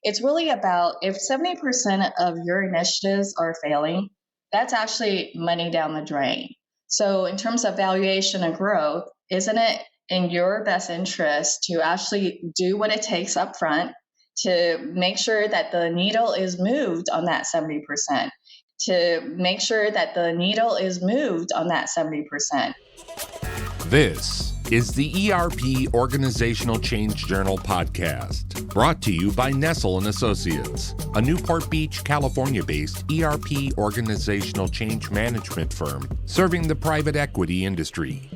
It's really about if 70% of your initiatives are failing, that's actually money down the drain. So, in terms of valuation and growth, isn't it in your best interest to actually do what it takes up front to make sure that the needle is moved on that 70%? To make sure that the needle is moved on that 70%. This is the ERP Organizational Change Journal podcast, brought to you by Nestle and Associates, a Newport Beach, California-based ERP organizational change management firm serving the private equity industry.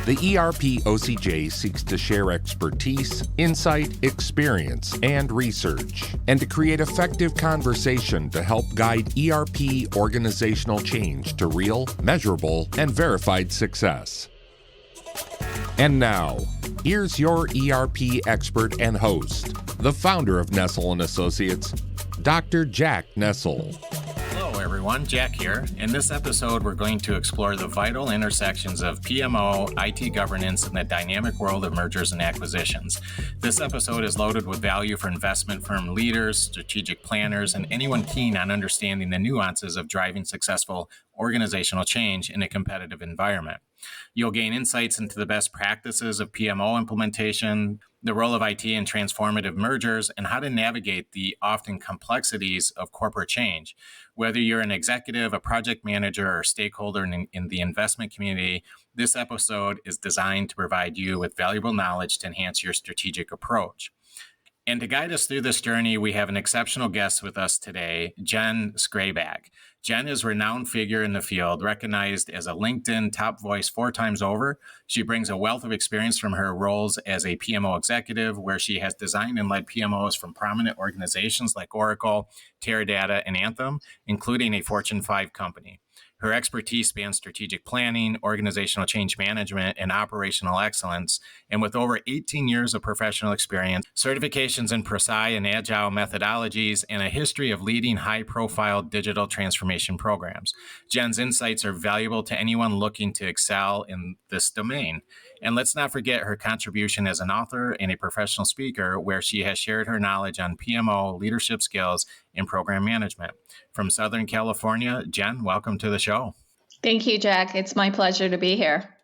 The ERP OCJ seeks to share expertise, insight, experience, and research, and to create effective conversation to help guide ERP organizational change to real, measurable, and verified success. And now, here's your ERP expert and host, the founder of Nestle and Associates, Dr. Jack Nestle. Hello everyone, Jack here. In this episode, we're going to explore the vital intersections of PMO, IT governance, and the dynamic world of mergers and acquisitions. This episode is loaded with value for investment firm leaders, strategic planners, and anyone keen on understanding the nuances of driving successful organizational change in a competitive environment. You'll gain insights into the best practices of PMO implementation, the role of IT in transformative mergers, and how to navigate the often complexities of corporate change. Whether you're an executive, a project manager, or stakeholder in the investment community, this episode is designed to provide you with valuable knowledge to enhance your strategic approach. And to guide us through this journey, we have an exceptional guest with us today, Jen Skrabak. Jen is a renowned figure in the field, recognized as a LinkedIn top voice 4 times over. She brings a wealth of experience from her roles as a PMO executive, where she has designed and led PMOs from prominent organizations like Oracle, Teradata, and Anthem, including a Fortune 5 company. Her expertise spans strategic planning, organizational change management, and operational excellence. And with over 18 years of professional experience, certifications in Precise and Agile methodologies, and a history of leading high-profile digital transformation programs, Jen's insights are valuable to anyone looking to excel in this domain. And let's not forget her contribution as an author and a professional speaker, where she has shared her knowledge on PMO, leadership skills, and program management. From Southern California, Jen, welcome to the show. Thank you, Jack. It's my pleasure to be here.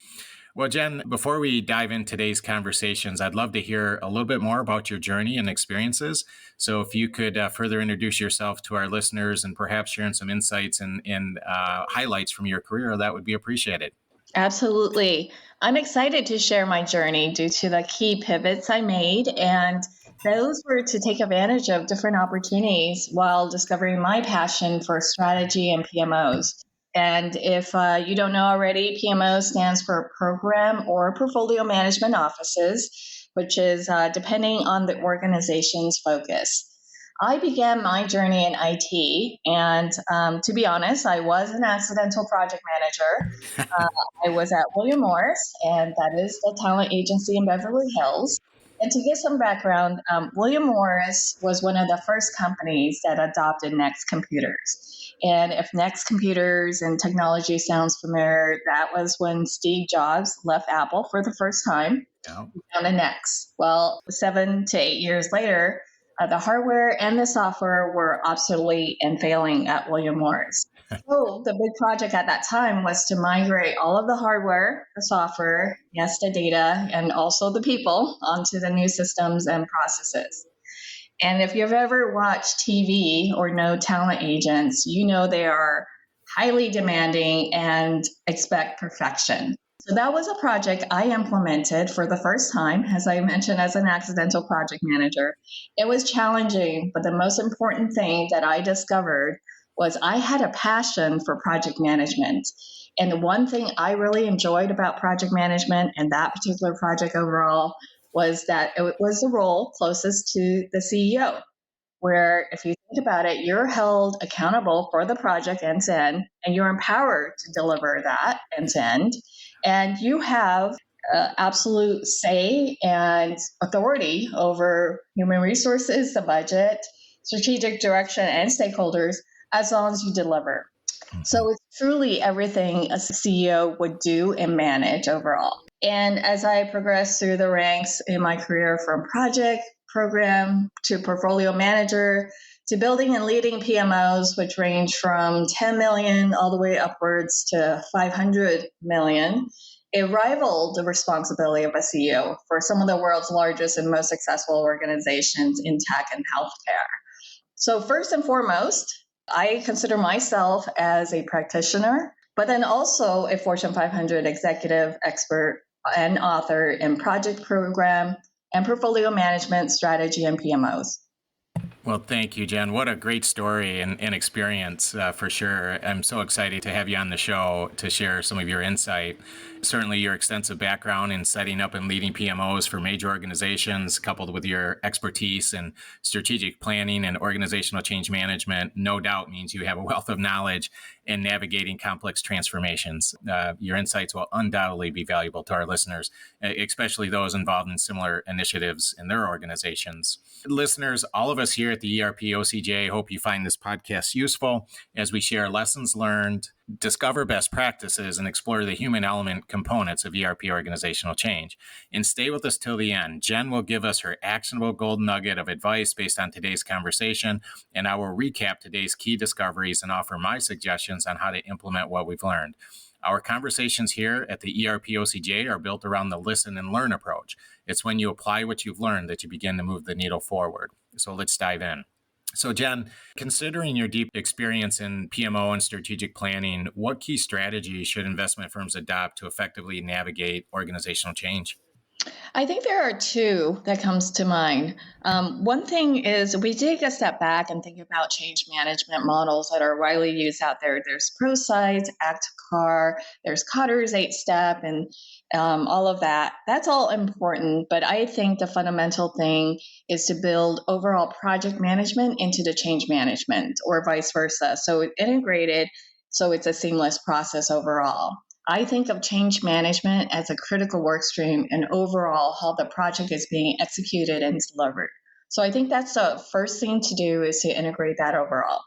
Well, Jen, before we dive into today's conversations, I'd love to hear a little bit more about your journey and experiences. So if you could further introduce yourself to our listeners and perhaps share some insights and highlights from your career, that would be appreciated. Absolutely. I'm excited to share my journey due to the key pivots I made, and those were to take advantage of different opportunities while discovering my passion for strategy and PMOs. And if you don't know already, PMO stands for Program or Portfolio Management Offices, which is depending on the organization's focus. I began my journey in IT, and to be honest, I was an accidental project manager. I was at William Morris, and that is the talent agency in Beverly Hills. And to get some background, William Morris was one of the first companies that adopted Next Computers. And if Next Computers and technology sounds familiar, that was when Steve Jobs left Apple for the first time down to Next. Well, 7 to 8 years later, the hardware and the software were obsolete and failing at William Morris. So the big project at that time was to migrate all of the hardware, the software, yes, the data, and also the people onto the new systems and processes. And if you've ever watched TV or know talent agents, you know they are highly demanding and expect perfection. So that was a project I implemented for the first time, as I mentioned, as an accidental project manager. It was challenging, but the most important thing that I discovered was I had a passion for project management. And the one thing I really enjoyed about project management and that particular project overall was that it was the role closest to the CEO, where if you think about it, you're held accountable for the project end to end, and you're empowered to deliver that end to end. And you have absolute say and authority over human resources, the budget, strategic direction, and stakeholders, as long as you deliver. So it's truly everything a CEO would do and manage overall. And as I progressed through the ranks in my career from project program to portfolio manager to building and leading PMOs, which range from 10 million all the way upwards to 500 million. It rivaled the responsibility of a CEO for some of the world's largest and most successful organizations in tech and healthcare. So first and foremost, I consider myself as a practitioner, but then also a Fortune 500 executive expert and author in project program and portfolio management strategy and PMOs. Well, thank you, Jen. What a great story and experience for sure. I'm so excited to have you on the show to share some of your insight. Certainly your extensive background in setting up and leading PMOs for major organizations, coupled with your expertise in strategic planning and organizational change management, no doubt means you have a wealth of knowledge in navigating complex transformations. Your insights will undoubtedly be valuable to our listeners, especially those involved in similar initiatives in their organizations. Listeners, all of us here at the ERP OCJ hope you find this podcast useful as we share lessons learned, discover best practices, and explore the human element components of ERP organizational change. And stay with us till the end. Jen will give us her actionable gold nugget of advice based on today's conversation, and I will recap today's key discoveries and offer my suggestions on how to implement what we've learned. Our conversations here at the ERP OCJ are built around the listen and learn approach. It's when you apply what you've learned that you begin to move the needle forward. So let's dive in. So Jen, considering your deep experience in PMO and strategic planning, what key strategies should investment firms adopt to effectively navigate organizational change? I think there are two that comes to mind. One thing is we take a step back and think about change management models that are widely used out there. There's ProSites, ACT-CAR, there's Cotter's 8-step, and all of that. That's all important, but I think the fundamental thing is to build overall project management into the change management or vice versa. So it's integrated, so it's a seamless process overall. I think of change management as a critical work stream and overall how the project is being executed and delivered. So I think that's the first thing to do is to integrate that overall.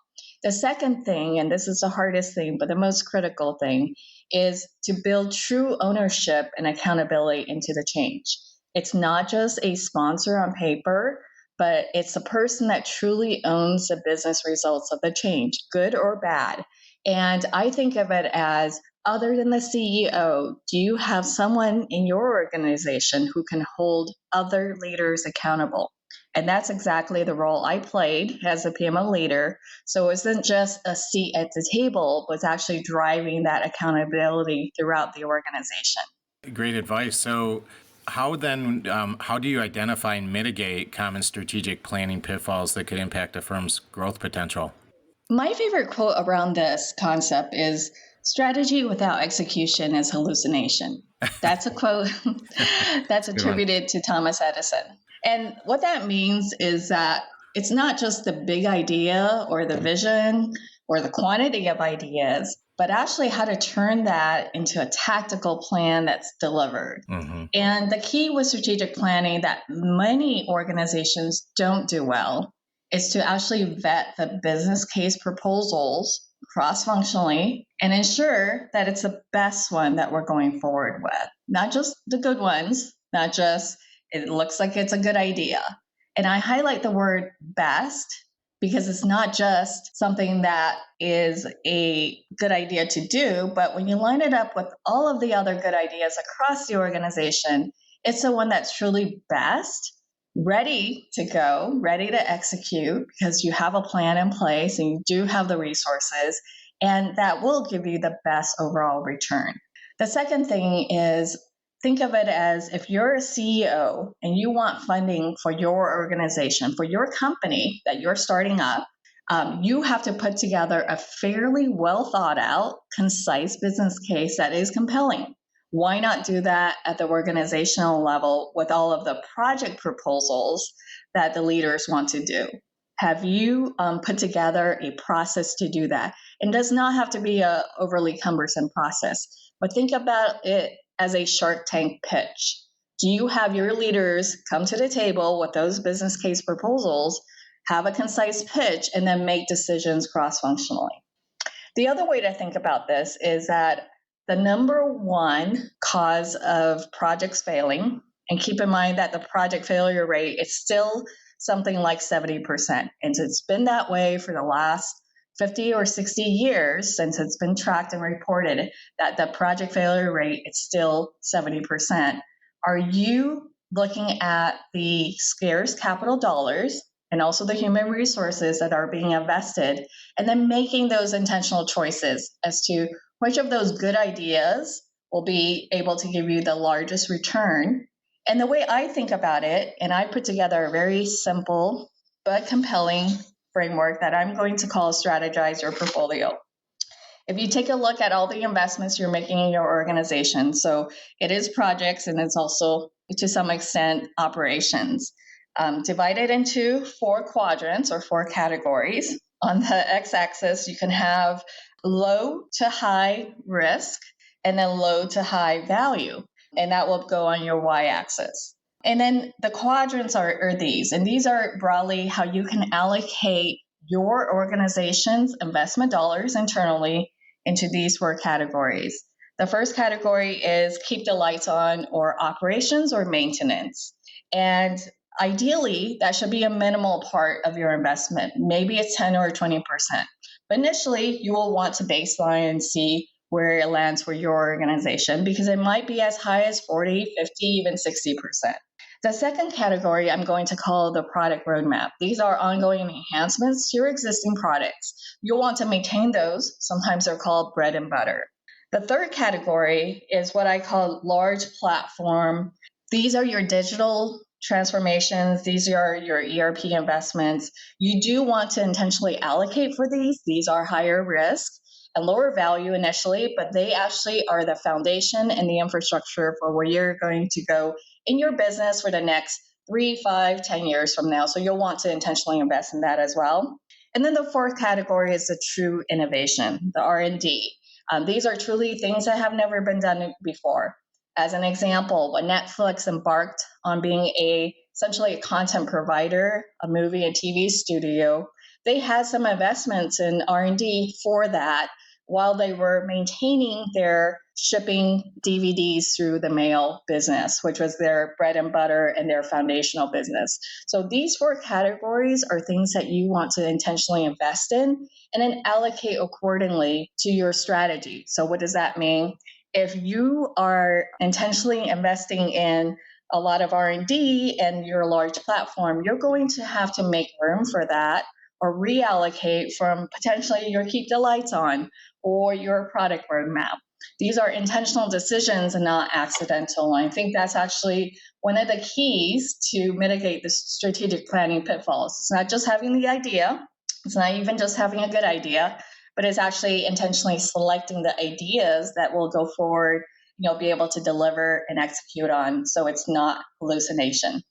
The second thing, and this is the hardest thing, but the most critical thing, is to build true ownership and accountability into the change. It's not just a sponsor on paper, but it's a person that truly owns the business results of the change, good or bad. And I think of it as, other than the CEO, do you have someone in your organization who can hold other leaders accountable? And that's exactly the role I played as a PMO leader. So it wasn't just a seat at the table, but it's actually driving that accountability throughout the organization. Great advice. So how do you identify and mitigate common strategic planning pitfalls that could impact a firm's growth potential? My favorite quote around this concept is, strategy without execution is hallucination. That's a quote that's attributed to Thomas Edison. And what that means is that it's not just the big idea or the vision or the quantity of ideas, but actually how to turn that into a tactical plan that's delivered. Mm-hmm. And the key with strategic planning that many organizations don't do well is to actually vet the business case proposals cross-functionally and ensure that it's the best one that we're going forward with, not just the good ones, not just it looks like it's a good idea. And I highlight the word best because it's not just something that is a good idea to do, but when you line it up with all of the other good ideas across the organization, it's the one that's truly best, ready to go, ready to execute because you have a plan in place and you do have the resources, and that will give you the best overall return. The second thing is, think of it as if you're a CEO and you want funding for your organization, for your company that you're starting up, you have to put together a fairly well thought out, concise business case that is compelling. Why not do that at the organizational level with all of the project proposals that the leaders want to do? Have you put together a process to do that? It does not have to be an overly cumbersome process, but think about it as a Shark Tank pitch. Do you have your leaders come to the table with those business case proposals, have a concise pitch, and then make decisions cross-functionally? The other way to think about this is that the number one cause of projects failing And keep in mind that the project failure rate is still something like 70%. And it's been that way for the last 50 or 60 years since it's been tracked and reported that the project failure rate is still 70%. Are you looking at the scarce capital dollars and also the human resources that are being invested, and then making those intentional choices as to which of those good ideas will be able to give you the largest return? And the way I think about it, and I put together a very simple but compelling framework that I'm going to call strategize your portfolio. If you take a look at all the investments you're making in your organization, so it is projects and it's also to some extent operations, divided into 4 quadrants or 4 categories. On the x-axis, you can have low to high risk and then low to high value, and that will go on your y-axis. And then the quadrants are these, and these are broadly how you can allocate your organization's investment dollars internally into these 4 categories. The first category is keep the lights on, or operations or maintenance. And ideally, that should be a minimal part of your investment. Maybe it's 10 or 20%. But initially, you will want to baseline and see where it lands for your organization, because it might be as high as 40, 50, even 60%. The second category I'm going to call the product roadmap. These are ongoing enhancements to your existing products. You'll want to maintain those. Sometimes they're called bread and butter. The third category is what I call large platform. These are your digital transformations. These are your ERP investments. You do want to intentionally allocate for these. These are higher risk and lower value initially, but they actually are the foundation and the infrastructure for where you're going to go in your business for the next 3, 5, 10 years from now. So you'll want to intentionally invest in that as well. And then the fourth category is the true innovation, the R&D. These are truly things that have never been done before. As an example, when Netflix embarked on being essentially a content provider, a movie and TV studio, they had some investments in R&D for that while they were maintaining their shipping DVDs through the mail business, which was their bread and butter and their foundational business. So these 4 categories are things that you want to intentionally invest in and then allocate accordingly to your strategy. So what does that mean? If you are intentionally investing in a lot of R&D and your large platform, you're going to have to make room for that or reallocate from potentially your keep the lights on or your product roadmap. These are intentional decisions and not accidental. And I think that's actually one of the keys to mitigate the strategic planning pitfalls. It's not just having the idea. It's not even just having a good idea, but it's actually intentionally selecting the ideas that will go forward, be able to deliver and execute on. So it's not hallucination.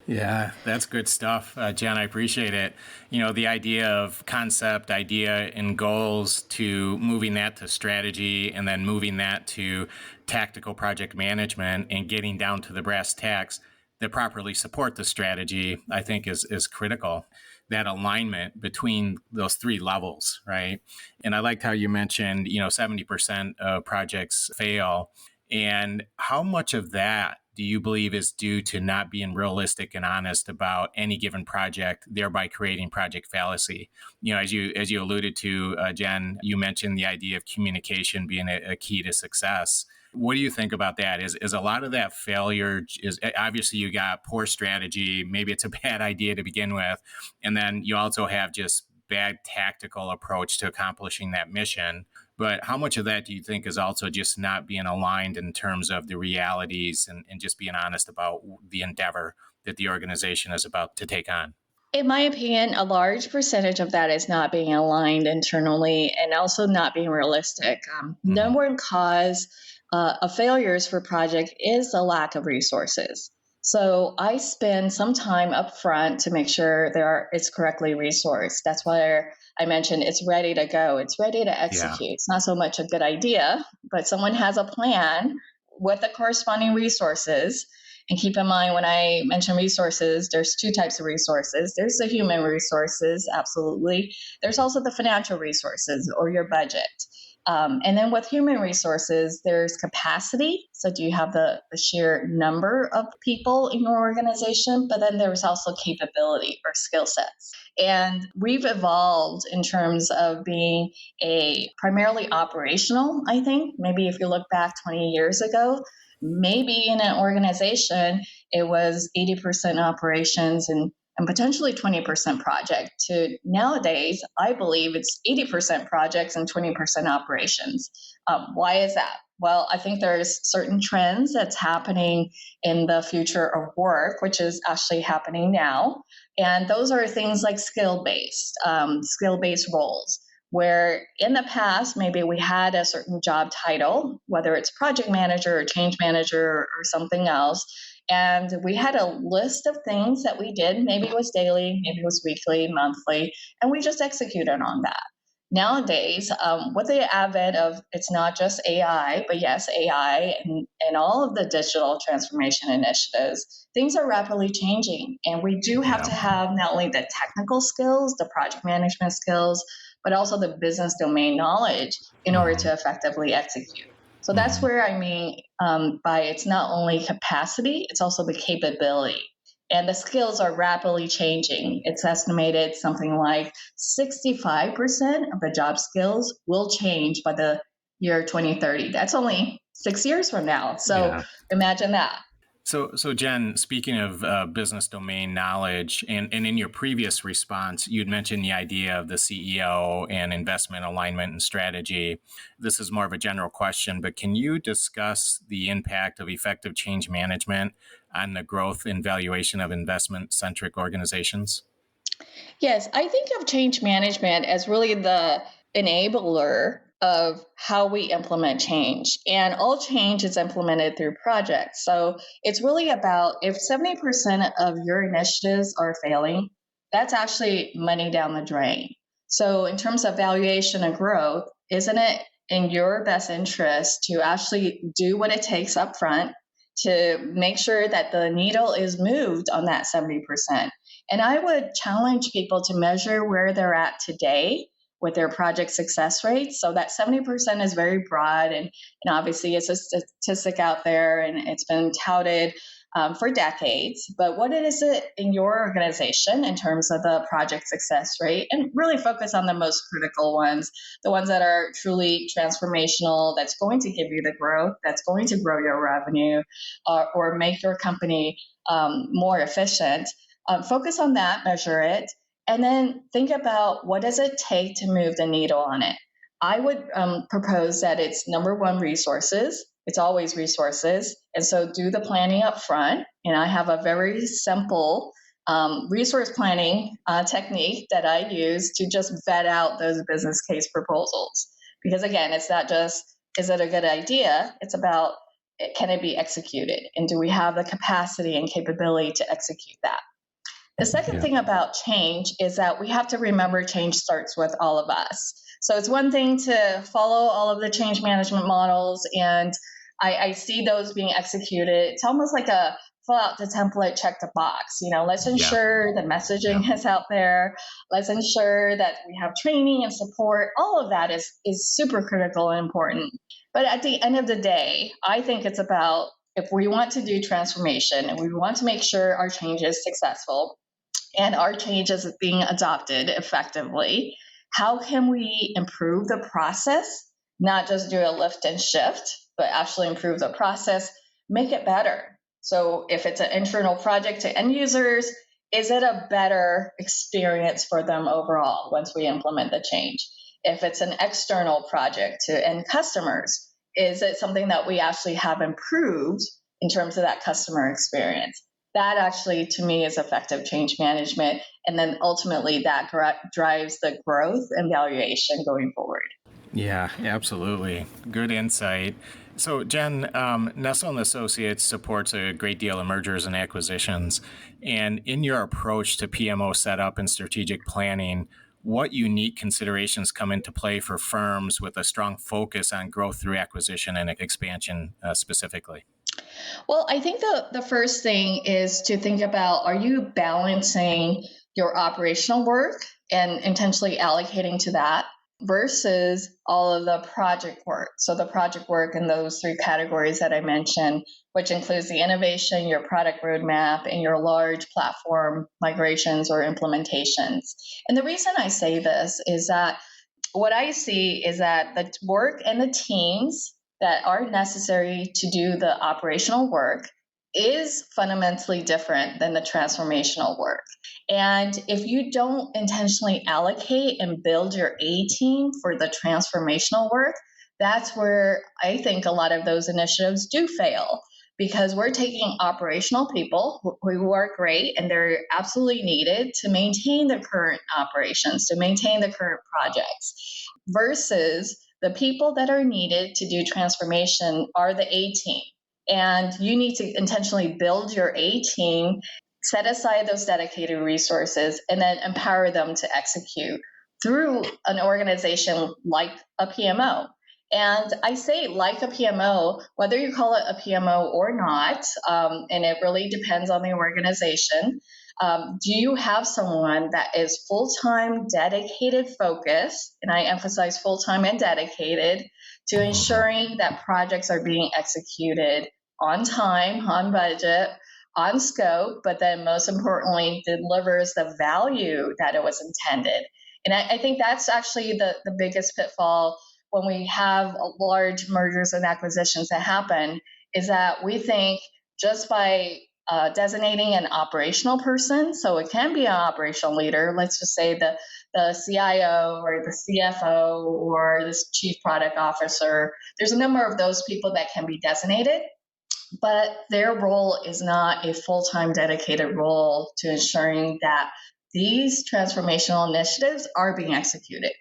Yeah, that's good stuff, Jen. I appreciate it. The idea of concept, idea, and goals to moving that to strategy and then moving that to tactical project management and getting down to the brass tacks that properly support the strategy, I think is critical. That alignment between those 3 levels, right? And I liked how you mentioned, 70% of projects fail. And how much of that do you believe is due to not being realistic and honest about any given project, thereby creating project fallacy? As you alluded to, Jen, you mentioned the idea of communication being a key to success. What do you think about that? Is a lot of that failure, is obviously you got poor strategy, maybe it's a bad idea to begin with, and then you also have just bad tactical approach to accomplishing that mission. But how much of that do you think is also just not being aligned in terms of the realities and just being honest about the endeavor that the organization is about to take on? In my opinion, a large percentage of that is not being aligned internally and also not being realistic. Number one cause of failures for project is a lack of resources. So I spend some time up front to make sure it's correctly resourced. That's why I mentioned it's ready to go. It's ready to execute. Yeah. It's not so much a good idea, but someone has a plan with the corresponding resources. And keep in mind, when I mention resources, there's 2 types of resources. There's the human resources, absolutely. There's also the financial resources or your budget. And then with human resources, there's capacity. So do you have the sheer number of people in your organization? But then there's also capability or skill sets. And we've evolved in terms of being a primarily operational, I think. Maybe if you look back 20 years ago, maybe in an organization, it was 80% operations and potentially 20% project to nowadays, I believe it's 80% projects and 20% operations. Why is that? Well, I think there's certain trends that's happening in the future of work, which is actually happening now. And those are things like skill-based roles, where in the past, maybe we had a certain job title, whether it's project manager or change manager or something else, and we had a list of things that we did. Maybe it was daily, maybe it was weekly, monthly, and we just executed on that. Nowadays, with the advent of, it's not just AI, but yes, AI and all of the digital transformation initiatives, things are rapidly changing. And we do have to have not only the technical skills, the project management skills, but also the business domain knowledge in order to effectively execute. So that's where I mean by it's not only capacity, it's also the capability. And the skills are rapidly changing. It's estimated something like 65% of the job skills will change by the year 2030. That's only 6 years from now. So imagine that. So Jen, speaking of business domain knowledge, and in your previous response, you'd mentioned the idea of the CEO and investment alignment and strategy. This is more of a general question, but can you discuss the impact of effective change management on the growth and valuation of investment-centric organizations? Yes, I think of change management as really the enabler of how we implement change. And all change is implemented through projects. So it's really about if 70% of your initiatives are failing, that's actually money down the drain. So in terms of valuation and growth, isn't it in your best interest to actually do what it takes up front to make sure that the needle is moved on that 70%? And I would challenge people to measure where they're at today with their project success rates. So that 70% is very broad, and obviously it's a statistic out there and it's been touted for decades. But what is it in your organization in terms of the project success rate? And really focus on the most critical ones, the ones that are truly transformational, that's going to give you the growth, that's going to grow your revenue or make your company more efficient. Focus on that, measure it, and then think about what does it take to move the needle on it. I would propose that it's number one, resources. It's always resources. And so do the planning up front. And I have a very simple resource planning technique that I use to just vet out those business case proposals. Because again, it's not just, is it a good idea? It's about, can it be executed? And do we have the capacity and capability to execute that? The second thing about change is that we have to remember change starts with all of us. So it's one thing to follow all of the change management models, and I see those being executed. It's almost like a fill out the template, check the box. Let's ensure the messaging is out there. Let's ensure that we have training and support. All of that is super critical and important. But at the end of the day, I think it's about, if we want to do transformation and we want to make sure our change is successful, and our change is being adopted effectively, how can we improve the process? Not just do a lift and shift, but actually improve the process, make it better. So if it's an internal project to end users, is it a better experience for them overall once we implement the change? If it's an external project to end customers, is it something that we actually have improved in terms of that customer experience? That actually, to me, is effective change management. And then ultimately that drives the growth and valuation going forward. Yeah, absolutely. Good insight. So Jen, Nestle & Associates supports a great deal of mergers and acquisitions. And in your approach to PMO setup and strategic planning, what unique considerations come into play for firms with a strong focus on growth through acquisition and expansion specifically? Well, I think the first thing is to think about, are you balancing your operational work and intentionally allocating to that versus all of the project work. So the project work in those three categories that I mentioned, which includes the innovation, your product roadmap, and your large platform migrations or implementations. And the reason I say this is that what I see is that the work and the teams that are necessary to do the operational work is fundamentally different than the transformational work. And if you don't intentionally allocate and build your A team for the transformational work, that's where I think a lot of those initiatives do fail, because we're taking operational people who are great and they're absolutely needed to maintain the current operations, to maintain the current projects, versus the people that are needed to do transformation are the A team. And you need to intentionally build your A team, set aside those dedicated resources, and then empower them to execute through an organization like a PMO. And I say like a PMO, whether you call it a PMO or not, and it really depends on the organization. Do you have someone that is full-time, dedicated, focused, and I emphasize full-time and dedicated, to ensuring that projects are being executed on time, on budget, on scope, but then most importantly, delivers the value that it was intended? And I think that's actually the biggest pitfall when we have large mergers and acquisitions that happen, is that we think just by designating an operational person, so it can be an operational leader, let's just say the CIO or the CFO or this chief product officer, there's a number of those people that can be designated, but their role is not a full-time dedicated role to ensuring that these transformational initiatives are being executed.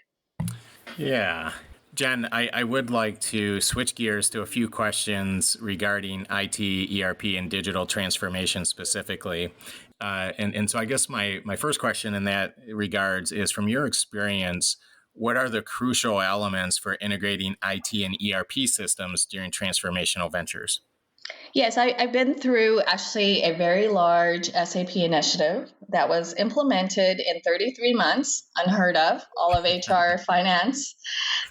Yeah. Jen, I would like to switch gears to a few questions regarding IT, ERP, and digital transformation specifically. And so I guess my first question in that regards is, from your experience, what are the crucial elements for integrating IT and ERP systems during transformational ventures? Yes, I've been through actually a very large SAP initiative that was implemented in 33 months, unheard of, all of HR, finance,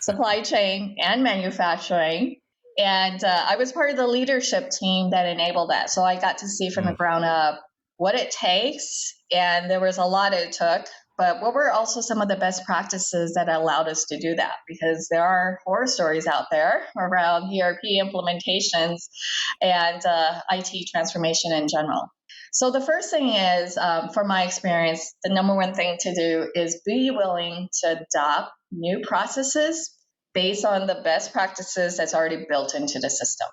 supply chain, and manufacturing. And I was part of the leadership team that enabled that. So I got to see from the ground up what it takes. And there was a lot it took. But what were also some of the best practices that allowed us to do that? Because there are horror stories out there around ERP implementations and IT transformation in general. So the first thing is, from my experience, the number one thing to do is be willing to adopt new processes based on the best practices that's already built into the system,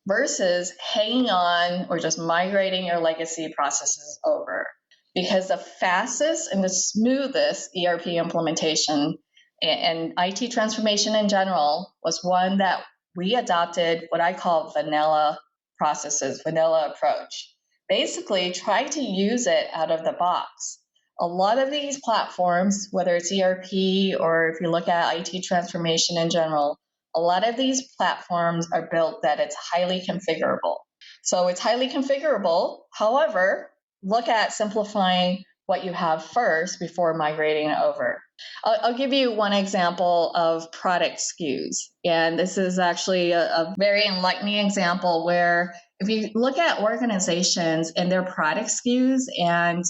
versus hanging on or just migrating your legacy processes over. Because the fastest and the smoothest ERP implementation and IT transformation in general was one that we adopted what I call vanilla processes, vanilla approach. Basically, try to use it out of the box. A lot of these platforms, whether it's ERP or if you look at IT transformation in general, a lot of these platforms are built that it's highly configurable. So it's highly configurable. However, look at simplifying what you have first before migrating it over. I'll give you one example of product SKUs. And this is actually a very enlightening example where if you look at organizations and their product SKUs and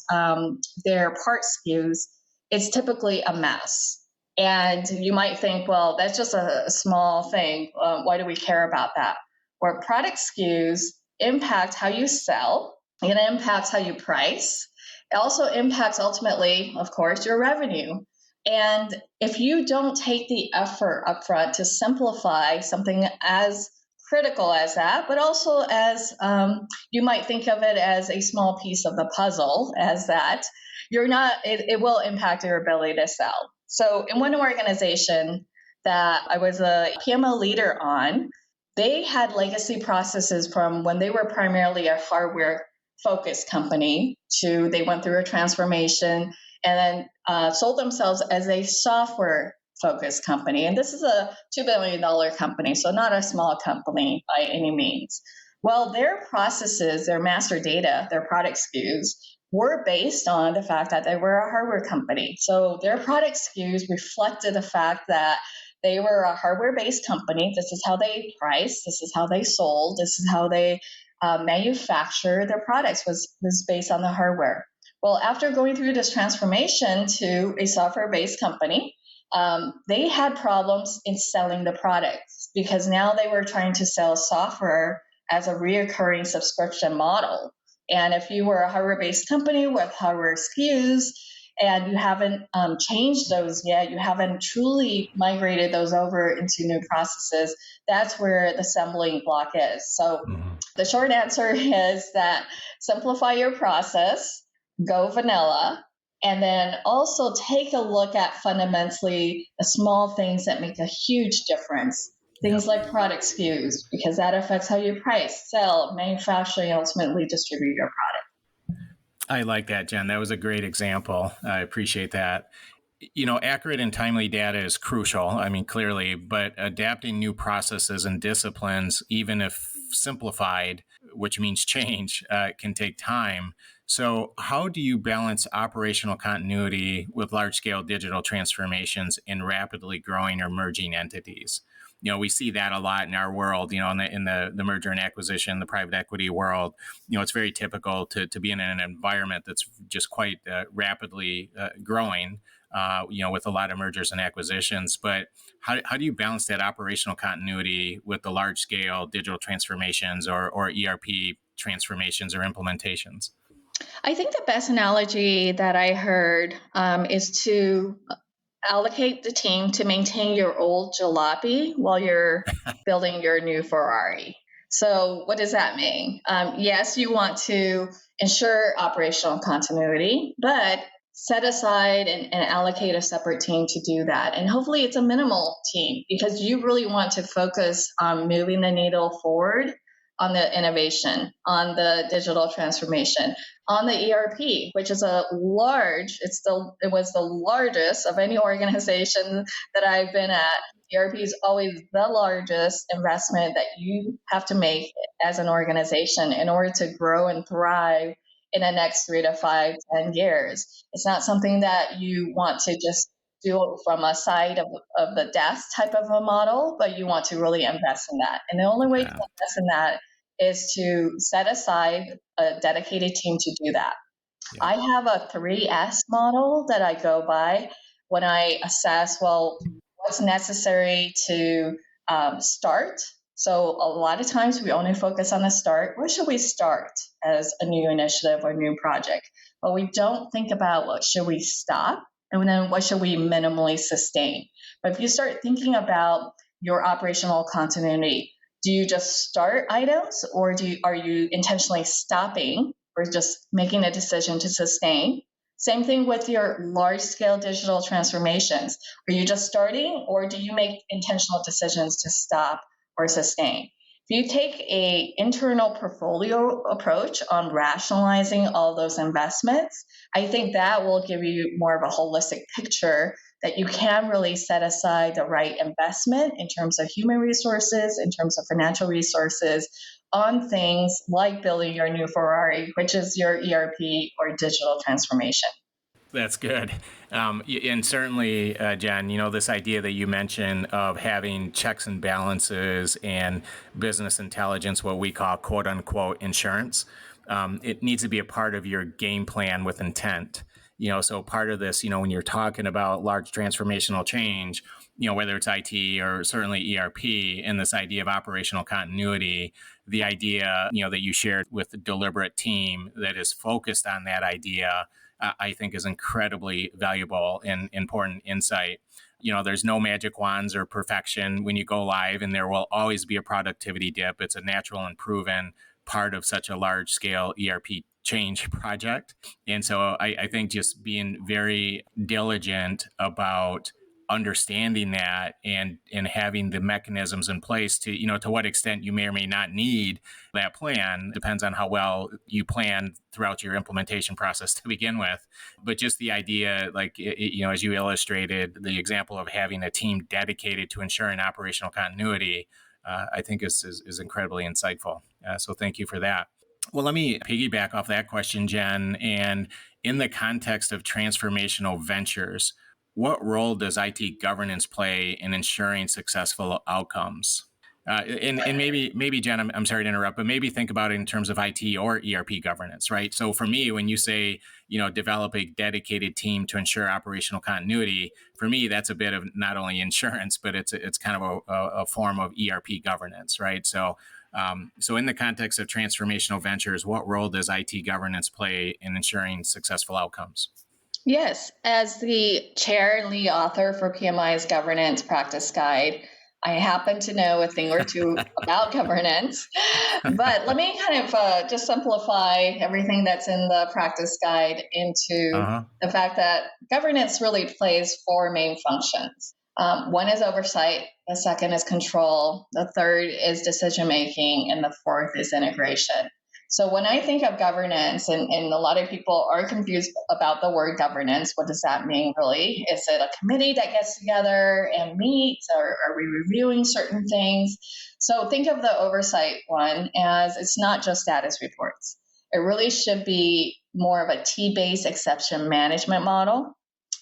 their part SKUs, it's typically a mess. And you might think, well, that's just a small thing. Why do we care about that? Where product SKUs impact how you sell, it impacts how you price. It also impacts ultimately, of course, your revenue. And if you don't take the effort upfront to simplify something as critical as that, but also as you might think of it as a small piece of the puzzle, as that, it will impact your ability to sell. So in one organization that I was a PMO leader on, they had legacy processes from when they were primarily a hardware focused company to they went through a transformation and then sold themselves as a software focused company. And this is a $2 billion company, so not a small company by any means. Well, their processes, their master data, their product SKUs were based on the fact that they were a hardware company. So their product SKUs reflected the fact that they were a hardware based company. This is how they priced, this is how they sold, this is how they manufacture their products, was based on the hardware. Well, after going through this transformation to a software based company, they had problems in selling the products because now they were trying to sell software as a reoccurring subscription model. And if you were a hardware based company with hardware SKUs and you haven't changed those yet, you haven't truly migrated those over into new processes, that's where the stumbling block is. So the short answer is that simplify your process, go vanilla, and then also take a look at fundamentally the small things that make a huge difference. Things like product SKUs, because that affects how you price, sell, manufacture, and ultimately distribute your product. I like that, Jen. That was a great example. I appreciate that. Accurate and timely data is crucial, clearly, but adapting new processes and disciplines, even if simplified, which means change, can take time. So how do you balance operational continuity with large-scale digital transformations in rapidly growing or merging entities? We see that a lot in our world, in the merger and acquisition, the private equity world. It's very typical to be in an environment that's just quite rapidly growing, with a lot of mergers and acquisitions. But how do you balance that operational continuity with the large scale digital transformations or ERP transformations or implementations? I think the best analogy that I heard is to allocate the team to maintain your old jalopy while you're building your new Ferrari. So what does that mean? Yes, you want to ensure operational continuity, but set aside and allocate a separate team to do that. And hopefully it's a minimal team because you really want to focus on moving the needle forward on the innovation, on the digital transformation, on the ERP, which is it was the largest of any organization that I've been at. ERP is always the largest investment that you have to make as an organization in order to grow and thrive in the next 3 to 5, 10 years. It's not something that you want to just do from a side of the desk type of a model, but you want to really invest in that. And the only way to invest in that is to set aside a dedicated team to do that. Yeah. I have a 3S model that I go by when I assess, what's necessary to start. So a lot of times we only focus on the start. Where should we start as a new initiative or new project? But we don't think about what should we stop and then what should we minimally sustain. But if you start thinking about your operational continuity, do you just start items or are you intentionally stopping or just making a decision to sustain? Same thing with your large-scale digital transformations. Are you just starting or do you make intentional decisions to stop or sustain? If you take an internal portfolio approach on rationalizing all those investments, I think that will give you more of a holistic picture that you can really set aside the right investment in terms of human resources, in terms of financial resources on things like building your new Ferrari, which is your ERP or digital transformation. That's good. And certainly, Jen, this idea that you mentioned of having checks and balances and business intelligence, what we call quote unquote insurance, it needs to be a part of your game plan with intent. So part of this, when you're talking about large transformational change, whether it's IT or certainly ERP and this idea of operational continuity, the idea, that you shared with a deliberate team that is focused on that idea, I think is incredibly valuable and important insight. There's no magic wands or perfection when you go live, and there will always be a productivity dip. It's a natural and proven part of such a large scale ERP change project. And so I think just being very diligent about understanding that and having the mechanisms in place to, to what extent you may or may not need that plan depends on how well you plan throughout your implementation process to begin with. But just the idea, as you illustrated, the example of having a team dedicated to ensuring operational continuity, I think is incredibly insightful. So thank you for that. Well, let me piggyback off that question, Jen. And in the context of transformational ventures, what role does IT governance play in ensuring successful outcomes? And maybe Jen, I'm sorry to interrupt, but maybe think about it in terms of IT or ERP governance, right? So for me, when you say, develop a dedicated team to ensure operational continuity, for me, that's a bit of not only insurance, but it's kind of a form of ERP governance, right? So in the context of transformational ventures, what role does IT governance play in ensuring successful outcomes? Yes, as the chair and lead author for PMI's governance practice guide, I happen to know a thing or two about governance. But let me kind of just simplify everything that's in the practice guide into the fact that governance really plays four main functions. One is oversight, the second is control, the third is decision making, and the fourth is integration. So when I think of governance, and a lot of people are confused about the word governance, what does that mean really? Is it a committee that gets together and meets, or are we reviewing certain things? So think of the oversight one as it's not just status reports. It really should be more of a T-based exception management model.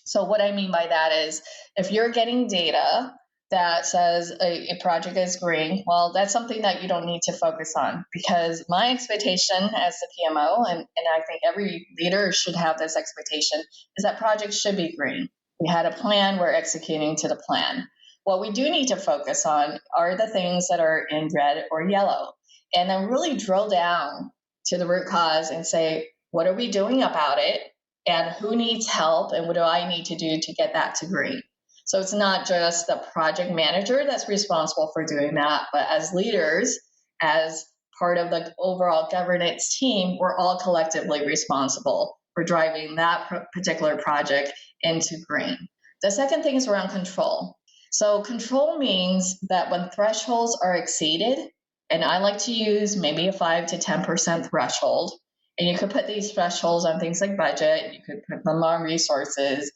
So what I mean by that is if you're getting data that says a project is green, well, that's something that you don't need to focus on, because my expectation as the PMO, and I think every leader should have this expectation, is that projects should be green. We had a plan, we're executing to the plan. What we do need to focus on are the things that are in red or yellow, and then really drill down to the root cause and say, what are we doing about it? And who needs help? And what do I need to do to get that to green? So it's not just the project manager that's responsible for doing that, but as leaders, as part of the overall governance team, we're all collectively responsible for driving that particular project into green. The second thing is around control. So control means that when thresholds are exceeded, and I like to use maybe a 5 to 10% threshold, and you could put these thresholds on things like budget, you could put them on resources,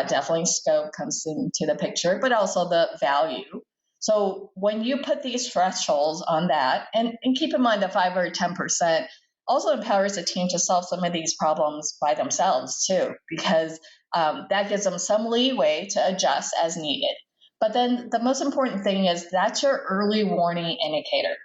definitely scope comes into the picture, but also the value. So when you put these thresholds on that, and keep in mind that 5 or 10% also empowers the team to solve some of these problems by themselves too, because that gives them some leeway to adjust as needed. But then the most important thing is that's your early warning indicator.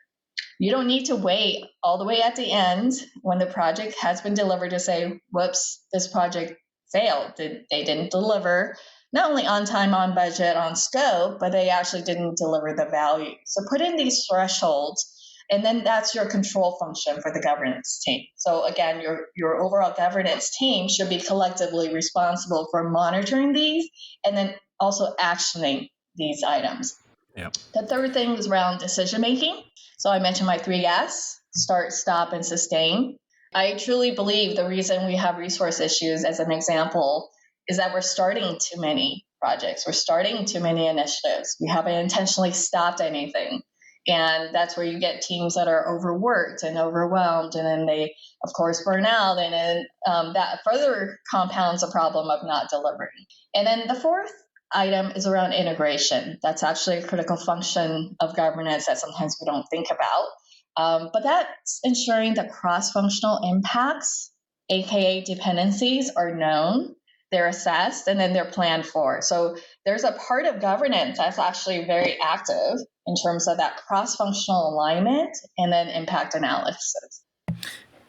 You don't need to wait all the way at the end when the project has been delivered to say, whoops, this project failed. They didn't deliver, not only on time, on budget, on scope, but they actually didn't deliver the value. So put in these thresholds, and then that's your control function for the governance team. So again, your overall governance team should be collectively responsible for monitoring these and then also actioning these items. Yep. The third thing is around decision making. So I mentioned my 3 S: start, stop, and sustain. I truly believe the reason we have resource issues, as an example, is that we're starting too many projects. We're starting too many initiatives. We haven't intentionally stopped anything. And that's where you get teams that are overworked and overwhelmed, and then they, of course, burn out, and then that further compounds a problem of not delivering. And then the fourth item is around integration. That's actually a critical function of governance that sometimes we don't think about. But that's ensuring that cross-functional impacts, aka dependencies, are known, they're assessed, and then they're planned for. So there's a part of governance that's actually very active in terms of that cross-functional alignment and then impact analysis.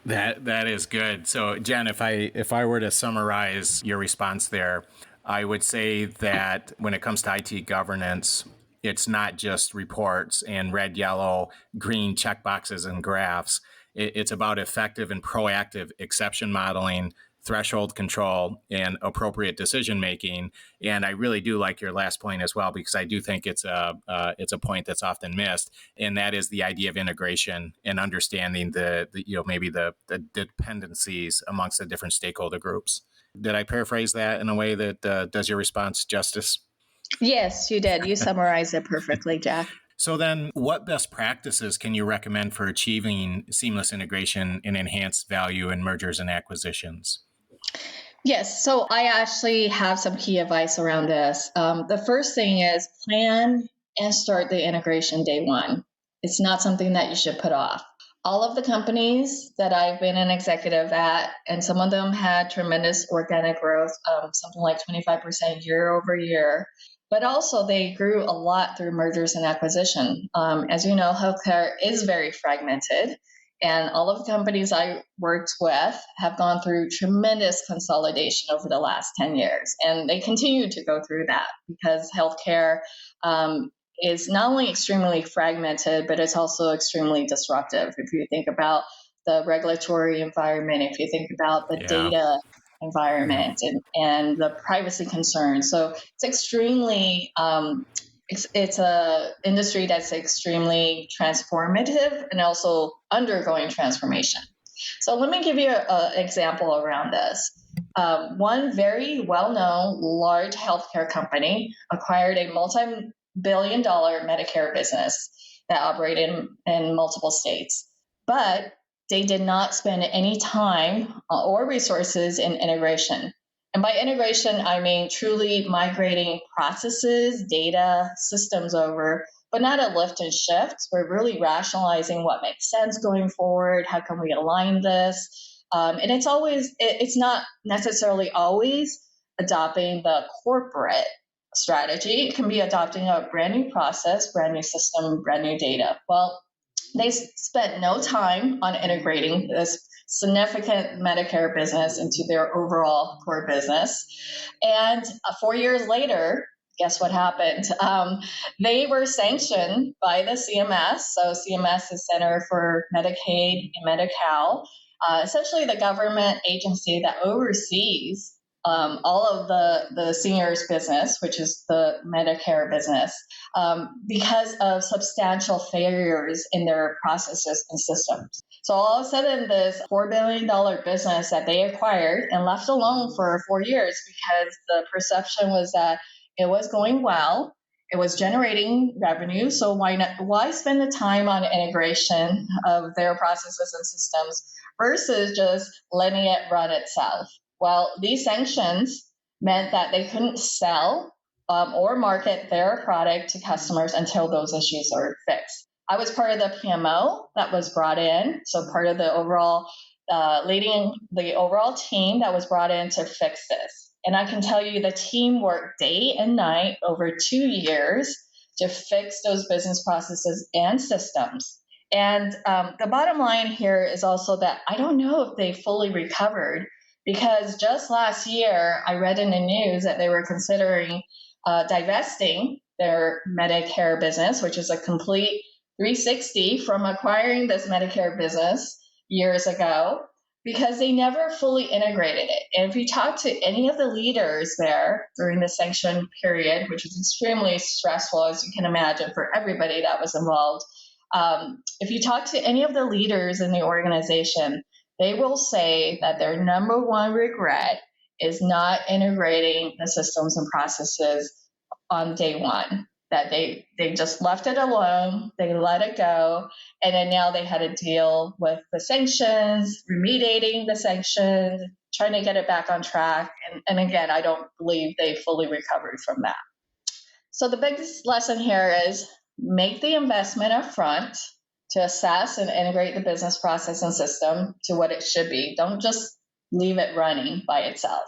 That is good. So Jen, if I were to summarize your response there, I would say that when it comes to IT governance, it's not just reports and red, yellow, green checkboxes and graphs. It's about effective and proactive exception modeling, threshold control, and appropriate decision making. And I really do like your last point as well, because I do think it's a point that's often missed, and that is the idea of integration and understanding the dependencies amongst the different stakeholder groups. Did I paraphrase that in a way that does your response justice? Yes, you did. You summarized it perfectly, Jack. So then, what best practices can you recommend for achieving seamless integration and enhanced value in mergers and acquisitions? Yes, so I actually have some key advice around this. The first thing is plan and start the integration day one. It's not something that you should put off. All of the companies that I've been an executive at, and some of them had tremendous organic growth, something like 25% year over year. But also, they grew a lot through mergers and acquisition. As you know, healthcare is very fragmented, and all of the companies I worked with have gone through tremendous consolidation over the last 10 years. And they continue to go through that because healthcare is not only extremely fragmented, but it's also extremely disruptive. If you think about the regulatory environment, if you think about the data environment and the privacy concerns. So it's extremely, it's a industry that's extremely transformative and also undergoing transformation. So let me give you an example around this. One very well-known large healthcare company acquired a multi-billion-dollar Medicare business that operated in multiple states, but they did not spend any time or resources in integration. And by integration, I mean truly migrating processes, data, systems over, but not a lift and shift. We're really rationalizing what makes sense going forward. How can we align this? And it's not necessarily always adopting the corporate strategy. It can be adopting a brand new process, brand new system, brand new data. Well, they spent no time on integrating this significant Medicare business into their overall core business. And 4 years later, guess what happened? They were sanctioned by the CMS. So CMS is Center for Medicaid and Medi-Cal, essentially the government agency that oversees all of the seniors business, which is the Medicare business, because of substantial failures in their processes and systems. So all of a sudden, this $4 billion business that they acquired and left alone for 4 years because the perception was that it was going well, it was generating revenue, so why spend the time on integration of their processes and systems versus just letting it run itself? Well, these sanctions meant that they couldn't sell or market their product to customers until those issues are fixed. I was part of the PMO that was brought in, so part of the overall leading the overall team that was brought in to fix this. And I can tell you the team worked day and night over 2 years to fix those business processes and systems. And the bottom line here is also that I don't know if they fully recovered, because just last year, I read in the news that they were considering divesting their Medicare business, which is a complete 360 from acquiring this Medicare business years ago, because they never fully integrated it. And if you talk to any of the leaders there during the sanction period, which was extremely stressful, as you can imagine, for everybody that was involved, if you talk to any of the leaders in the organization, they will say that their number one regret is not integrating the systems and processes on day one, that they just left it alone, they let it go, and then now they had to deal with the sanctions, remediating the sanctions, trying to get it back on track. And again, I don't believe they fully recovered from that. So the biggest lesson here is make the investment up front to assess and integrate the business process and system to what it should be. Don't just leave it running by itself.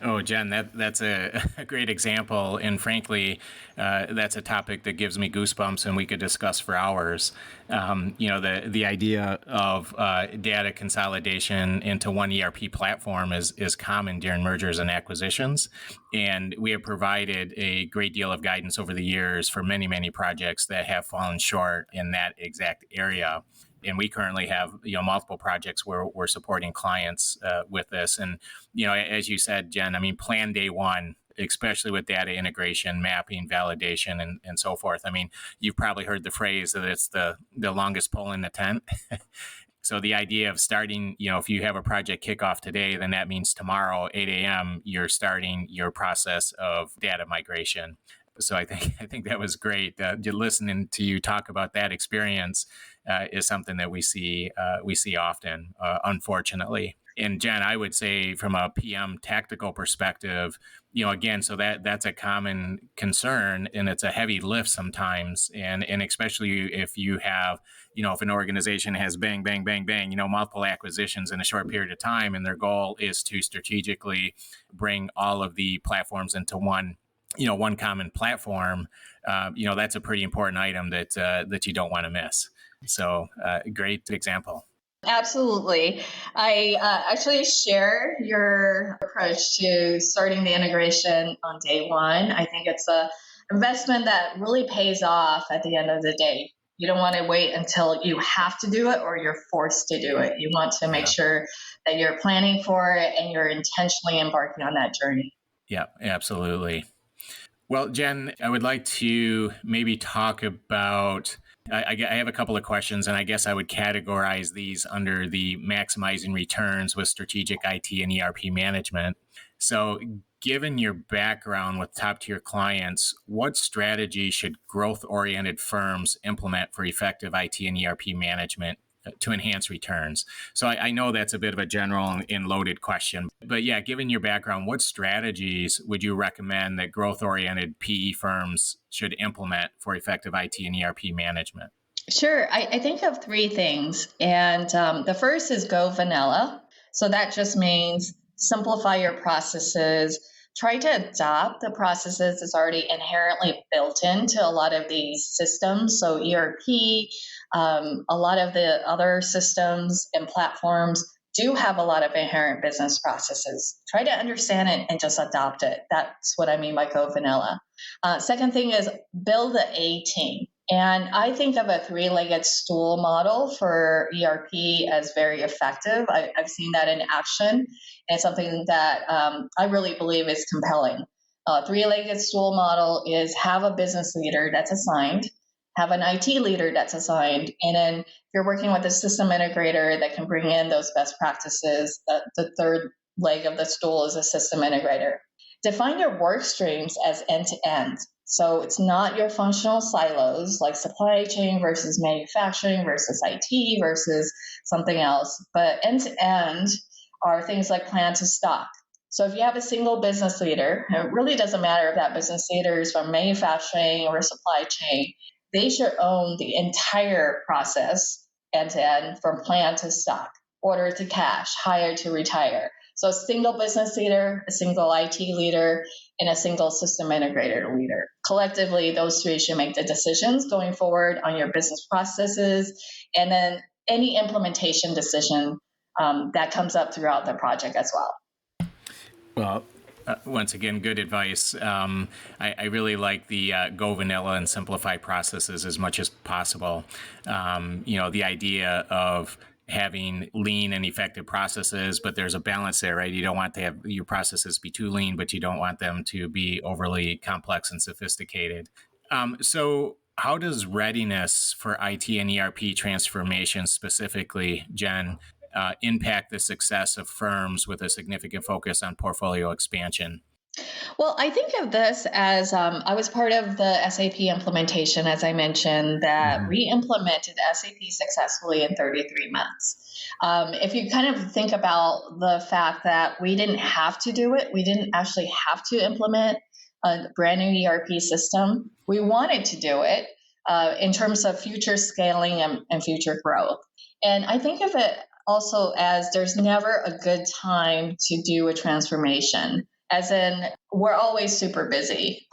Oh, Jen, that's a great example. And frankly, that's a topic that gives me goosebumps and we could discuss for hours. The idea of data consolidation into one ERP platform is common during mergers and acquisitions. And we have provided a great deal of guidance over the years for many, many projects that have fallen short in that exact area. And we currently have, multiple projects where we're supporting clients with this. And, as you said, Jen, plan day one, especially with data integration, mapping, validation, and so forth. You've probably heard the phrase that it's the longest pole in the tent. So the idea of starting, if you have a project kickoff today, then that means tomorrow, 8 a.m., you're starting your process of data migration. So I think that was great. Listening to you talk about that experience is something that we see often, unfortunately. And Jen, I would say from a PM tactical perspective, again, so that's a common concern, and it's a heavy lift sometimes. And especially if you have, if an organization has bang, bang, bang, bang, multiple acquisitions in a short period of time, and their goal is to strategically bring all of the platforms into one common platform, that's a pretty important item that you don't want to miss. So great example. Absolutely. I actually share your approach to starting the integration on day one. I think it's a investment that really pays off at the end of the day. You don't want to wait until you have to do it or you're forced to do it. You want to make sure that you're planning for it and you're intentionally embarking on that journey. Yeah, absolutely. Well, Jen, I would like to maybe talk about, I have a couple of questions, and I guess I would categorize these under the maximizing returns with strategic IT and ERP management. So given your background with top-tier clients, what strategy should growth-oriented firms implement for effective IT and ERP management to enhance returns? So I know that's a bit of a general and loaded question, but yeah, given your background, what strategies would you recommend that growth-oriented PE firms should implement for effective IT and ERP management? Sure. I think of three things. And the first is go vanilla. So that just means simplify your processes. Try to adopt the processes that's already inherently built into a lot of these systems. So ERP, a lot of the other systems and platforms do have a lot of inherent business processes. Try to understand it and just adopt it. That's what I mean by go vanilla. Second thing is build the A team. And I think of a three-legged stool model for ERP as very effective. I've seen that in action, and it's something that I really believe is compelling. Three-legged stool model is have a business leader that's assigned, have an IT leader that's assigned, and then if you're working with a system integrator that can bring in those best practices, the third leg of the stool is a system integrator. Define your work streams as end-to-end. So it's not your functional silos like supply chain versus manufacturing versus IT versus something else, but end to end are things like plan to stock. So if you have a single business leader, it really doesn't matter if that business leader is from manufacturing or supply chain, they should own the entire process end to end from plan to stock, order to cash, hire to retire. So a single business leader, a single IT leader, and a single system integrator leader. Collectively, those three should make the decisions going forward on your business processes, and then any implementation decision that comes up throughout the project as well. Well, once again, good advice. I really like the go vanilla and simplify processes as much as possible. The idea of having lean and effective processes, but there's a balance there, right? You don't want to have your processes be too lean, but you don't want them to be overly complex and sophisticated. So how does readiness for IT and ERP transformation specifically, Jen, impact the success of firms with a significant focus on portfolio expansion? Well, I think of this as I was part of the SAP implementation, as I mentioned, that we implemented SAP successfully in 33 months. If you kind of think about the fact that we didn't have to do it, we didn't actually have to implement a brand new ERP system. We wanted to do it in terms of future scaling and future growth. And I think of it also as there's never a good time to do a transformation. As in, we're always super busy.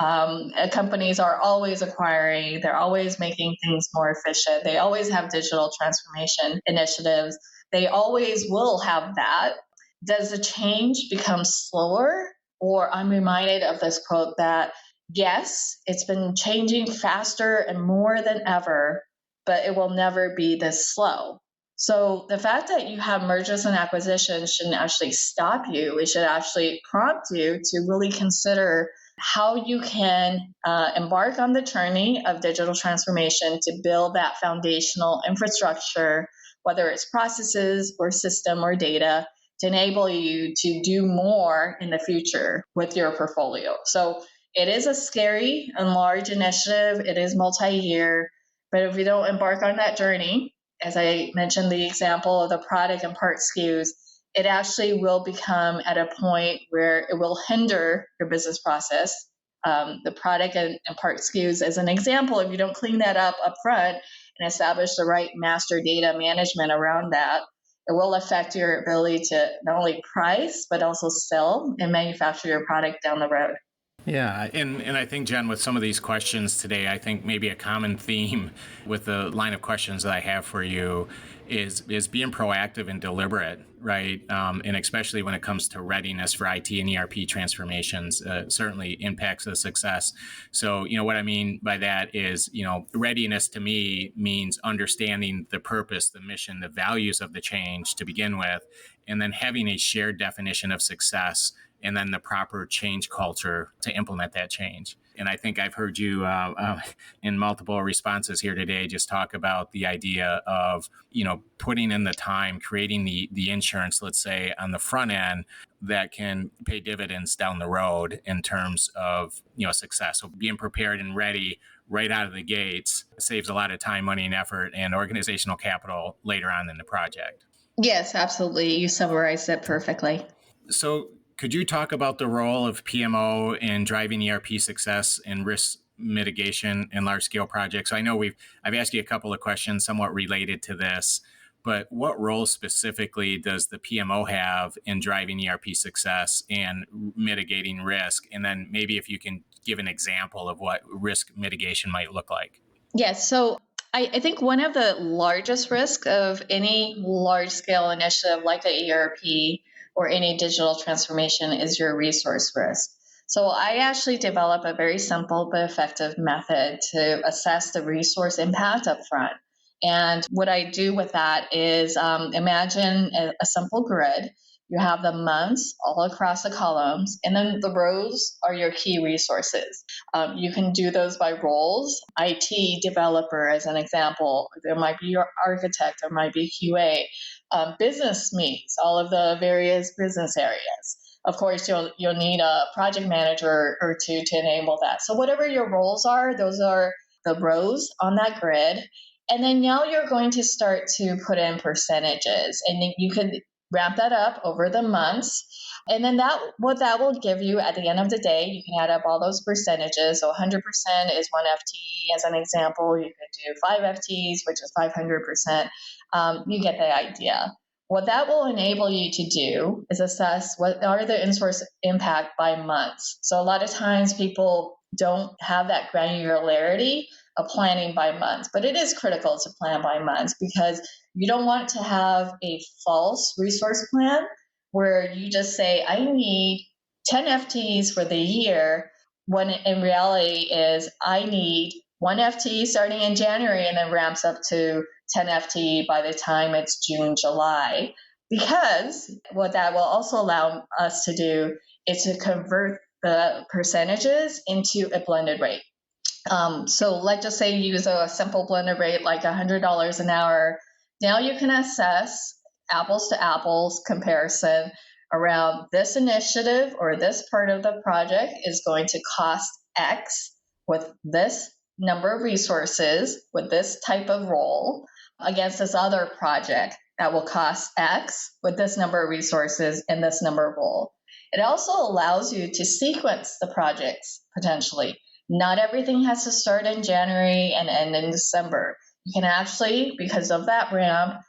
Companies are always acquiring, they're always making things more efficient. They always have digital transformation initiatives. They always will have that. Does the change become slower? Or I'm reminded of this quote that, yes, it's been changing faster and more than ever, but it will never be this slow. So the fact that you have mergers and acquisitions shouldn't actually stop you. It should actually prompt you to really consider how you can embark on the journey of digital transformation to build that foundational infrastructure, whether it's processes or system or data, to enable you to do more in the future with your portfolio. So it is a scary and large initiative. It is multi-year, but if you don't embark on that journey, as I mentioned, the example of the product and part SKUs, it actually will become at a point where it will hinder your business process. The product and part SKUs, as an example, if you don't clean that up front and establish the right master data management around that, it will affect your ability to not only price, but also sell and manufacture your product down the road. Yeah, and I think, Jen, with some of these questions today, I think maybe a common theme with the line of questions that I have for you is being proactive and deliberate, right? And especially when it comes to readiness for IT and ERP transformations, certainly impacts the success. So, what I mean by that is, readiness to me means understanding the purpose, the mission, the values of the change to begin with, and then having a shared definition of success, and then the proper change culture to implement that change. And I think I've heard you in multiple responses here today just talk about the idea of, putting in the time, creating the insurance, let's say, on the front end that can pay dividends down the road in terms of, success. So being prepared and ready right out of the gates saves a lot of time, money, and effort and organizational capital later on in the project. Yes, absolutely. You summarized it perfectly. So could you talk about the role of PMO in driving ERP success and risk mitigation in large-scale projects? I know I've asked you a couple of questions somewhat related to this, but what role specifically does the PMO have in driving ERP success and mitigating risk? And then maybe if you can give an example of what risk mitigation might look like. Yes. So I think one of the largest risks of any large scale initiative like the ERP or any digital transformation is your resource risk. So I actually develop a very simple but effective method to assess the resource impact up front. And what I do with that is imagine a simple grid. You have the months all across the columns, and then the rows are your key resources. You can do those by roles. IT developer, as an example, there might be your architect, there might be QA. Business meets all of the various business areas. Of course, you'll need a project manager or two to enable that. So whatever your roles are, those are the rows on that grid. And then now you're going to start to put in percentages, and you can ramp that up over the months. And then what that will give you at the end of the day, you can add up all those percentages. So 100% is 1 FTE as an example. You could do 5 FTEs, which is 500%. You get the idea. What that will enable you to do is assess what are the in-source impact by months. So a lot of times people don't have that granularity of planning by months, but it is critical to plan by months because you don't want to have a false resource plan where you just say, I need 10 FTEs for the year, when in reality is I need 1 FTE starting in January and then ramps up to 10 FTE by the time it's June, July. Because what that will also allow us to do is to convert the percentages into a blended rate. So let's just say you use a simple blended rate like $100 an hour. Now you can assess apples to apples comparison around this initiative or this part of the project is going to cost X with this number of resources with this type of role against this other project that will cost X with this number of resources and this number of role. It also allows you to sequence the projects potentially. Not everything has to start in January and end in December. You can actually, because of that ramp,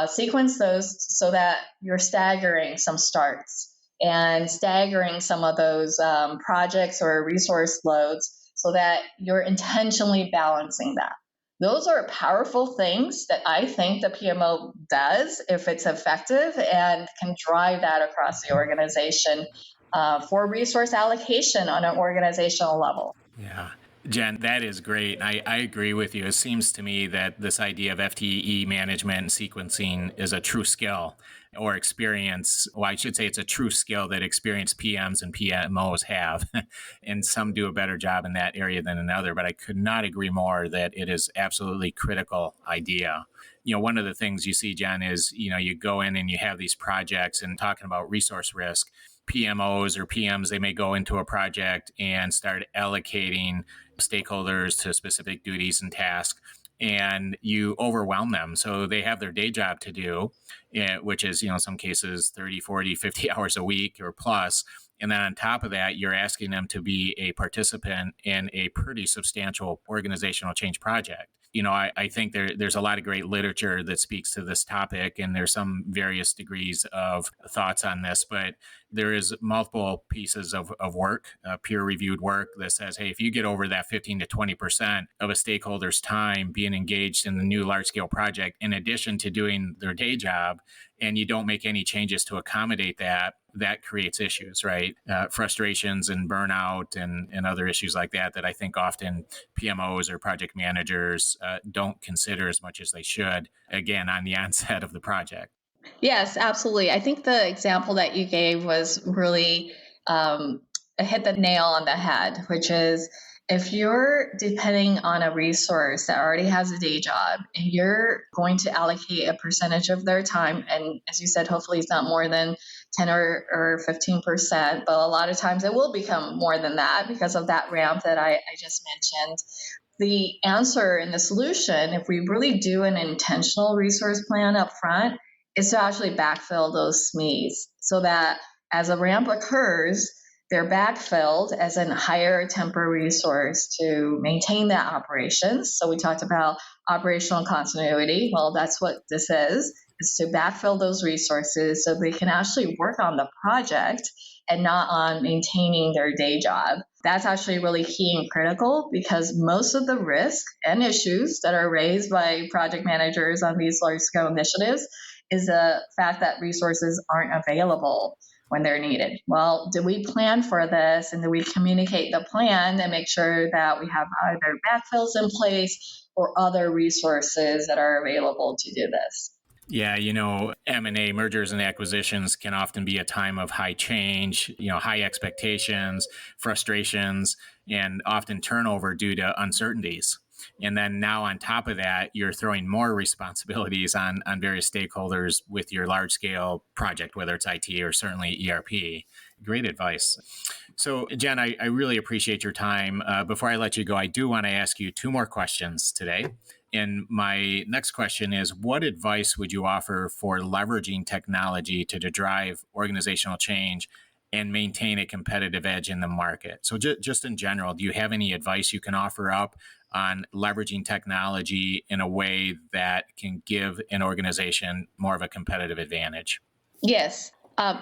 sequence those so that you're staggering some starts and staggering some of those projects or resource loads so that you're intentionally balancing that. Those are powerful things that I think the PMO does if it's effective and can drive that across the organization for resource allocation on an organizational level. Yeah. Jen, that is great. I agree with you. It seems to me that this idea of FTE management and sequencing is a true skill or experience. Well, I should say it's a true skill that experienced PMs and PMOs have. And some do a better job in that area than another. But I could not agree more that it is absolutely critical idea. One of the things you see, Jen, is, you go in and you have these projects and talking about resource risk. PMOs or PMs, they may go into a project and start allocating stakeholders to specific duties and tasks. and you overwhelm them. So they have their day job to do, which is, in some cases 30, 40, 50 hours a week or plus. And then on top of that, you're asking them to be a participant in a pretty substantial organizational change project. I think there's a lot of great literature that speaks to this topic, and there's some various degrees of thoughts on this, but there is multiple pieces of work, peer-reviewed work that says, hey, if you get over that 15 to 20% of a stakeholder's time being engaged in the new large-scale project, in addition to doing their day job, and you don't make any changes to accommodate that creates issues, right? Frustrations and burnout and other issues like that I think often PMOs or project managers don't consider as much as they should, again, on the onset of the project. Yes, absolutely. I think the example that you gave was really hit the nail on the head, which is if you're depending on a resource that already has a day job and you're going to allocate a percentage of their time, and as you said, hopefully it's not more than 10 or 15%, but a lot of times it will become more than that because of that ramp that I just mentioned. The answer and the solution, if we really do an intentional resource plan up front, is to actually backfill those SMEs so that as a ramp occurs, they're backfilled as a hire a temporary resource to maintain that operations. So we talked about operational continuity. Well, that's what this is to backfill those resources so they can actually work on the project and not on maintaining their day job. That's actually really key and critical because most of the risk and issues that are raised by project managers on these large-scale initiatives is the fact that resources aren't available when they're needed. Well, do we plan for this and do we communicate the plan and make sure that we have either backfills in place or other resources that are available to do this? Yeah, M&A, mergers and acquisitions, can often be a time of high change, high expectations, frustrations, and often turnover due to uncertainties. And then now on top of that, you're throwing more responsibilities on various stakeholders with your large scale project, whether it's IT or certainly ERP. Great advice. So, Jen, I really appreciate your time. Before I let you go, I do want to ask you two more questions today. And my next question is, what advice would you offer for leveraging technology to drive organizational change and maintain a competitive edge in the market? So just in general, do you have any advice you can offer up on leveraging technology in a way that can give an organization more of a competitive advantage? Yes.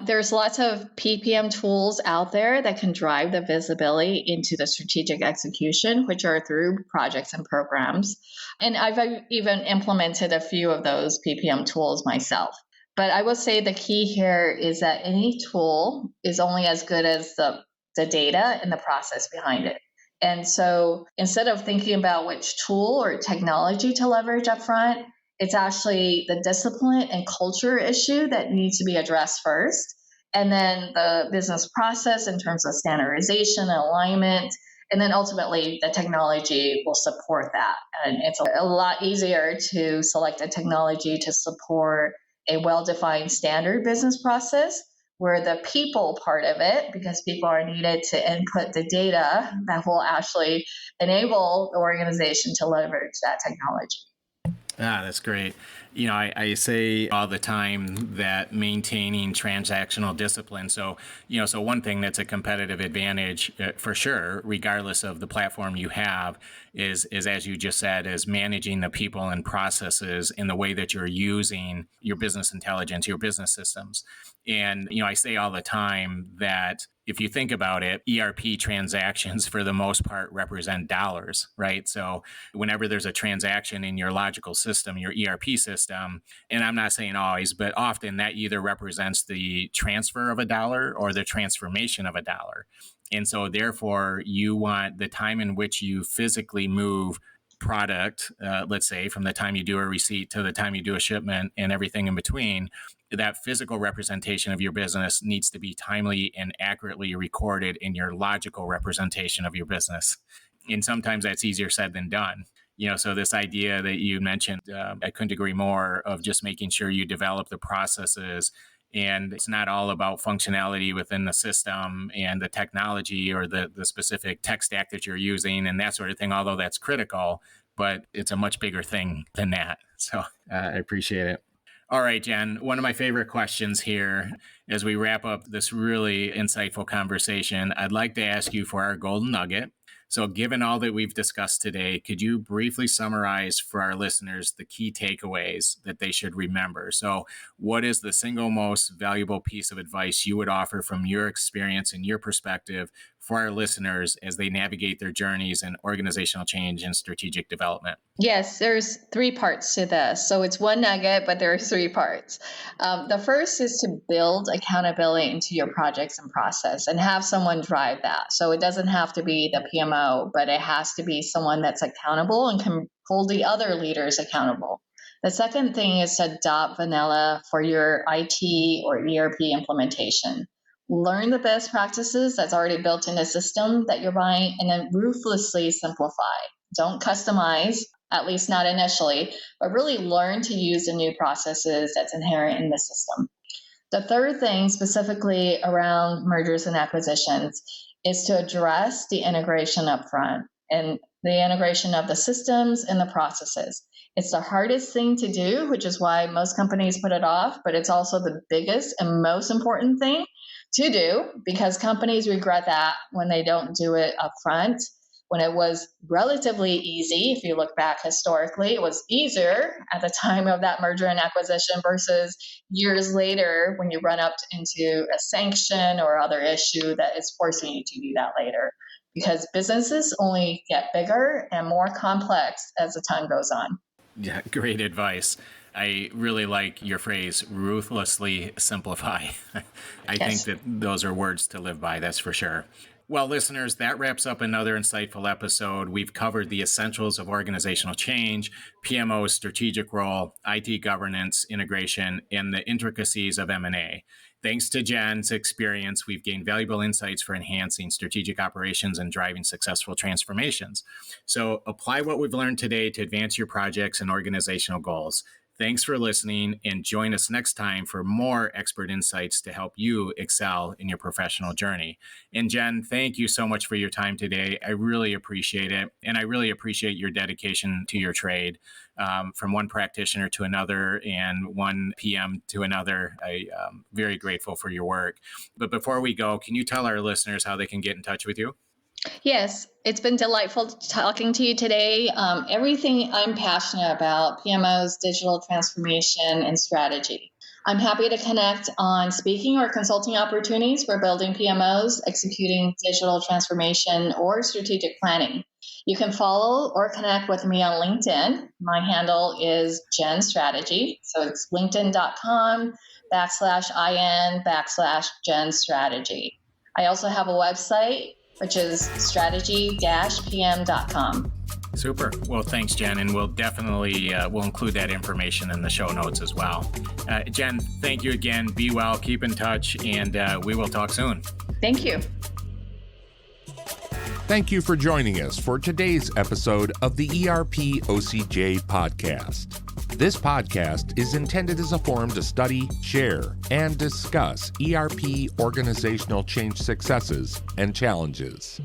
There's lots of PPM tools out there that can drive the visibility into the strategic execution, which are through projects and programs. And I've even implemented a few of those PPM tools myself. But I would say the key here is that any tool is only as good as the data and the process behind it. And so instead of thinking about which tool or technology to leverage up front, it's actually the discipline and culture issue that needs to be addressed first. And then the business process in terms of standardization and alignment. And then ultimately, the technology will support that. And it's a lot easier to select a technology to support a well-defined standard business process where the people part of it, because people are needed to input the data that will actually enable the organization to leverage that technology. That's great. I say all the time that maintaining transactional discipline. So one thing that's a competitive advantage for sure, regardless of the platform you have, is as you just said, is managing the people and processes in the way that you're using your business intelligence, your business systems. And, I say all the time that if you think about it, ERP transactions for the most part represent dollars, right? So whenever there's a transaction in your logical system, your ERP system, and I'm not saying always, but often that either represents the transfer of a dollar or the transformation of a dollar. And so therefore, you want the time in which you physically move product, let's say from the time you do a receipt to the time you do a shipment and everything in between, that physical representation of your business needs to be timely and accurately recorded in your logical representation of your business. And sometimes that's easier said than done. So this idea that you mentioned, I couldn't agree more, of just making sure you develop the processes. And it's not all about functionality within the system and the technology or the specific tech stack that you're using and that sort of thing, although that's critical. but it's a much bigger thing than that. So I appreciate it. All right, Jen, one of my favorite questions here as we wrap up this really insightful conversation, I'd like to ask you for our golden nugget. So given all that we've discussed today, could you briefly summarize for our listeners the key takeaways that they should remember? So what is the single most valuable piece of advice you would offer from your experience and your perspective for our listeners as they navigate their journeys in organizational change and strategic development? Yes, there's 3 parts to this. So it's one nugget, but there are 3 parts. The first is to build accountability into your projects and process and have someone drive that. So it doesn't have to be the PMO, but it has to be someone that's accountable and can hold the other leaders accountable. The second thing is to adopt vanilla for your IT or ERP implementation. Learn the best practices that's already built in the system that you're buying, and then ruthlessly simplify. Don't customize, at least not initially, but really learn to use the new processes that's inherent in the system. The third thing, specifically around mergers and acquisitions, is to address the integration up front and the integration of the systems and the processes. It's the hardest thing to do, which is why most companies put it off, but it's also the biggest and most important thing to do, because companies regret that when they don't do it up front. When it was relatively easy, if you look back historically, it was easier at the time of that merger and acquisition versus years later when you run up into a sanction or other issue that is forcing you to do that later. Because businesses only get bigger and more complex as the time goes on. Yeah, great advice. I really like your phrase, ruthlessly simplify. I think that those are words to live by, that's for sure. Well, listeners, that wraps up another insightful episode. We've covered the essentials of organizational change, PMO's strategic role, IT governance, integration, and the intricacies of M&A. Thanks to Jen's experience, we've gained valuable insights for enhancing strategic operations and driving successful transformations. So apply what we've learned today to advance your projects and organizational goals. Thanks for listening, and join us next time for more expert insights to help you excel in your professional journey. And Jen, thank you so much for your time today. I really appreciate it. And I really appreciate your dedication to your trade, from one practitioner to another and one PM to another. I'm very grateful for your work. But before we go, can you tell our listeners how they can get in touch with you? Yes, it's been delightful talking to you today. Everything I'm passionate about, PMOs, digital transformation, and strategy. I'm happy to connect on speaking or consulting opportunities for building PMOs, executing digital transformation, or strategic planning. You can follow or connect with me on LinkedIn. My handle is Jen Strategy. So it's linkedin.com/IN/Jen Strategy. I also have a website, which is strategy-pm.com. Super. Well, thanks, Jen. And we'll definitely we'll include that information in the show notes as well. Jen, thank you again. Be well, keep in touch, and we will talk soon. Thank you. Thank you for joining us for today's episode of the ERP OCJ podcast. This podcast is intended as a forum to study, share, and discuss ERP organizational change successes and challenges.